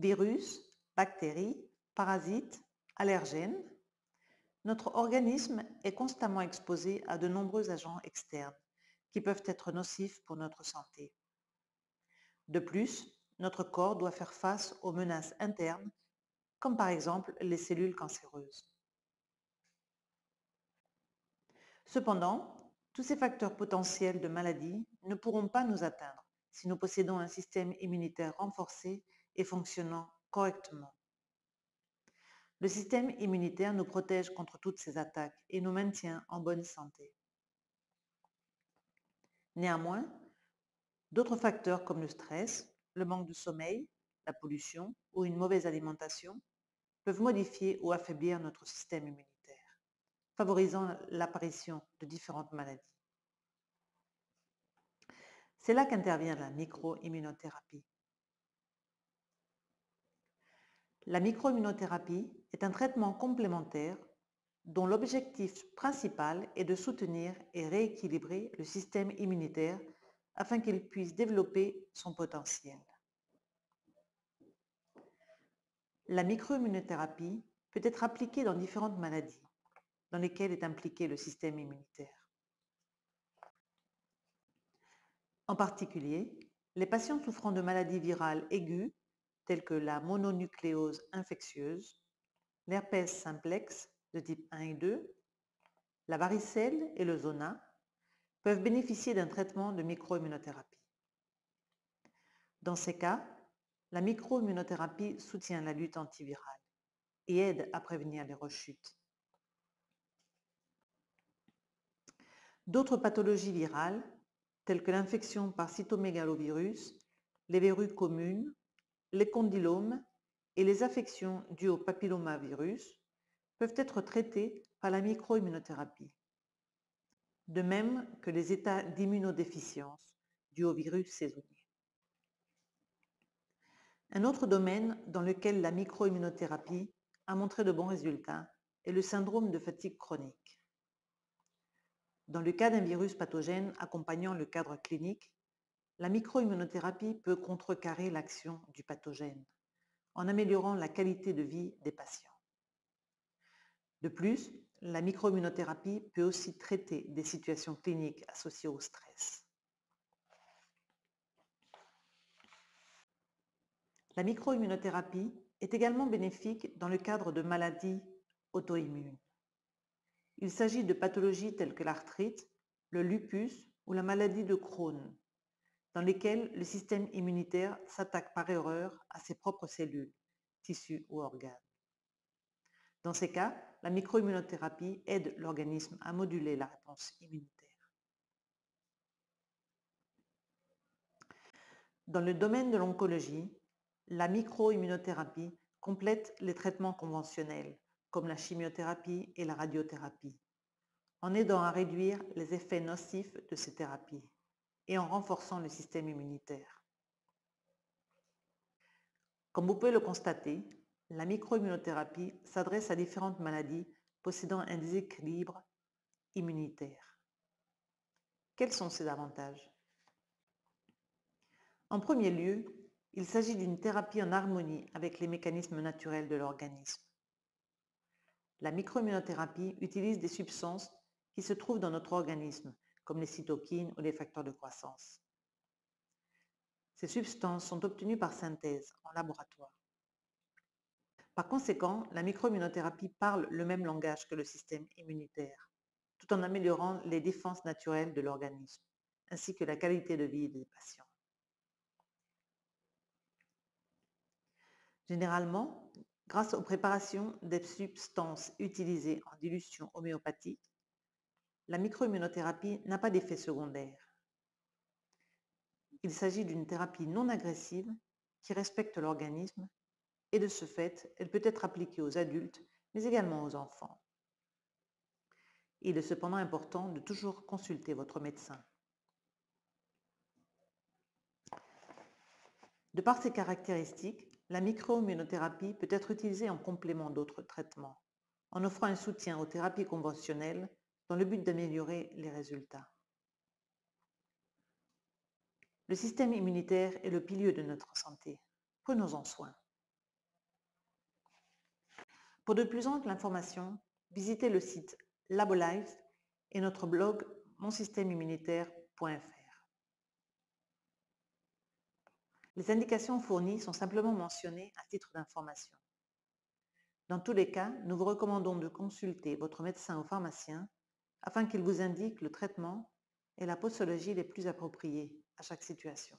Virus, bactéries, parasites, allergènes, notre organisme est constamment exposé à de nombreux agents externes qui peuvent être nocifs pour notre santé. De plus, notre corps doit faire face aux menaces internes, comme par exemple les cellules cancéreuses. Cependant, tous ces facteurs potentiels de maladie ne pourront pas nous atteindre si nous possédons un système immunitaire renforcé et fonctionnant correctement. Le système immunitaire nous protège contre toutes ces attaques et nous maintient en bonne santé. Néanmoins, d'autres facteurs comme le stress, le manque de sommeil, la pollution ou une mauvaise alimentation peuvent modifier ou affaiblir notre système immunitaire, favorisant l'apparition de différentes maladies. C'est là qu'intervient la micro-immunothérapie. La micro-immunothérapie est un traitement complémentaire dont l'objectif principal est de soutenir et rééquilibrer le système immunitaire afin qu'il puisse développer son potentiel. La microimmunothérapie peut être appliquée dans différentes maladies dans lesquelles est impliqué le système immunitaire. En particulier, les patients souffrant de maladies virales aiguës telles que la mononucléose infectieuse, l'herpès simplex de type 1 et 2, la varicelle et le zona peuvent bénéficier d'un traitement de microimmunothérapie. Dans ces cas, la microimmunothérapie soutient la lutte antivirale et aide à prévenir les rechutes. D'autres pathologies virales, telles que l'infection par cytomégalovirus, les verrues communes, les condylomes et les affections dues au papillomavirus, peuvent être traitées par la microimmunothérapie. De même que les états d'immunodéficience dus au virus saisonnier. Un autre domaine dans lequel la microimmunothérapie a montré de bons résultats est le syndrome de fatigue chronique. Dans le cas d'un virus pathogène accompagnant le cadre clinique, la microimmunothérapie peut contrecarrer l'action du pathogène en améliorant la qualité de vie des patients. De plus, la microimmunothérapie peut aussi traiter des situations cliniques associées au stress. La microimmunothérapie est également bénéfique dans le cadre de maladies auto-immunes. Il s'agit de pathologies telles que l'arthrite, le lupus ou la maladie de Crohn, dans lesquelles le système immunitaire s'attaque par erreur à ses propres cellules, tissus ou organes. Dans ces cas, la microimmunothérapie aide l'organisme à moduler la réponse immunitaire. Dans le domaine de l'oncologie, la microimmunothérapie complète les traitements conventionnels, comme la chimiothérapie et la radiothérapie, en aidant à réduire les effets nocifs de ces thérapies et en renforçant le système immunitaire. Comme vous pouvez le constater, la microimmunothérapie s'adresse à différentes maladies possédant un déséquilibre immunitaire. Quels sont ces avantages? En premier lieu, il s'agit d'une thérapie en harmonie avec les mécanismes naturels de l'organisme. La microimmunothérapie utilise des substances qui se trouvent dans notre organisme, comme les cytokines ou les facteurs de croissance. Ces substances sont obtenues par synthèse en laboratoire. Par conséquent, la microimmunothérapie parle le même langage que le système immunitaire, tout en améliorant les défenses naturelles de l'organisme, ainsi que la qualité de vie des patients. Généralement, grâce aux préparations des substances utilisées en dilution homéopathique, la microimmunothérapie n'a pas d'effet secondaire. Il s'agit d'une thérapie non agressive qui respecte l'organisme et de ce fait, elle peut être appliquée aux adultes, mais également aux enfants. Il est cependant important de toujours consulter votre médecin. De par ses caractéristiques, la microimmunothérapie peut être utilisée en complément d'autres traitements, en offrant un soutien aux thérapies conventionnelles dans le but d'améliorer les résultats. Le système immunitaire est le pilier de notre santé. Prenons-en soin. Pour de plus amples informations, visitez le site LaboLife et notre blog monsystémeimmunitaire.fr. Les indications fournies sont simplement mentionnées à titre d'information. Dans tous les cas, nous vous recommandons de consulter votre médecin ou pharmacien afin qu'il vous indique le traitement et la posologie les plus appropriés à chaque situation.